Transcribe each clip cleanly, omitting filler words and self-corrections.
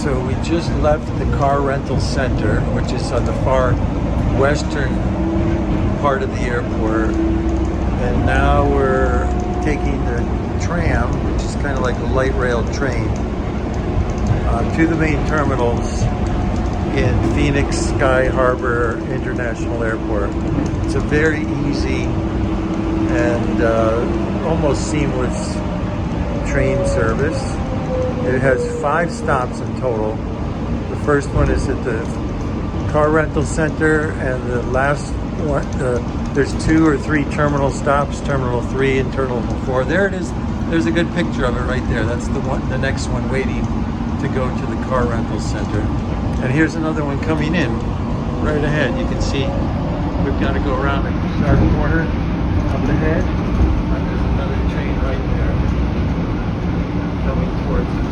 So we just left the car rental center, which is on the far western part of the airport. And now we're taking the tram, which is kind of like a light rail train, to the main terminals in Phoenix Sky Harbor International Airport. It's a very easy and almost seamless train service. It has 5 stops in total. The first one is at the car rental center, and the last one, there's 2 or 3 terminal stops, Terminal 3 and Terminal 4. There it is. There's a good picture of it right there. That's the one, the next one waiting to go to the car rental center. And here's another one coming in right ahead. You can see we've got to go around a sharp corner up ahead. And there's another train right there coming towards us.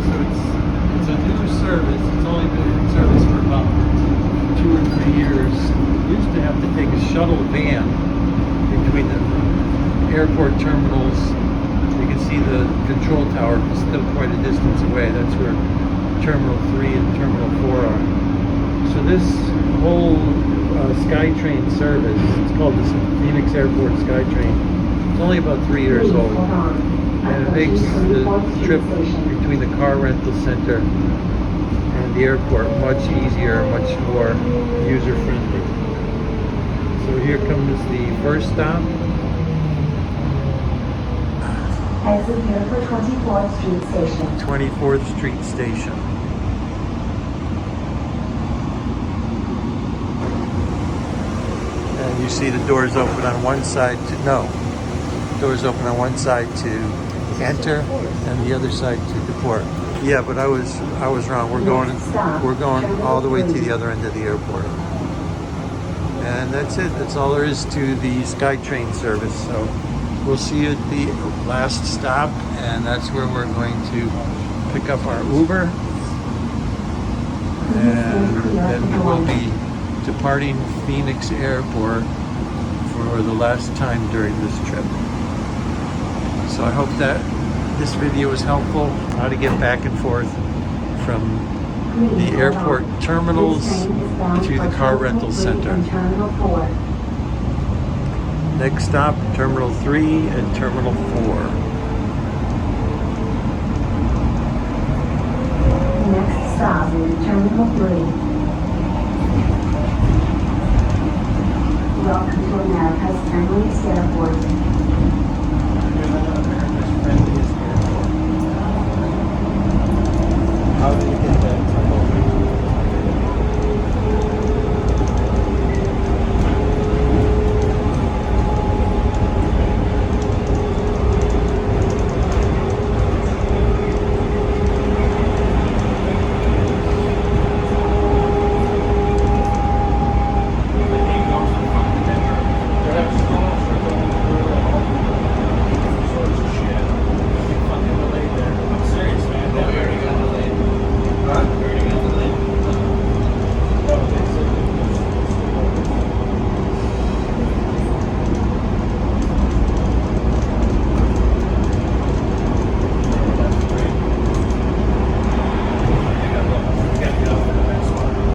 So it's a new service. It's only been in service for about 2 or 3 years. We used to have to take a shuttle van between the airport terminals. You can see the control tower is still quite a distance away. That's where Terminal 3 and Terminal 4 are. So this whole SkyTrain service, it's called the Phoenix Airport SkyTrain. It's only about 3 years old. And it makes the trip between the car rental center and the airport much easier, much more user-friendly. So here comes the first stop. Exit here for 24th Street Station. 24th Street Station. And you see the doors open on one side to, doors open on one side to enter and the other side to depart. Yeah, but I was wrong. We're going all the way to the other end of the airport. And that's it. That's all there is to the SkyTrain service. So we'll see you at the last stop, and that's where we're going to pick up our Uber. And then we will be departing Phoenix Airport for the last time during this trip. So I hope that this video was helpful, how to get back and forth from the airport terminals to the car rental center. Next stop, Terminal 3 and Terminal 4. Next stop, Terminal 3.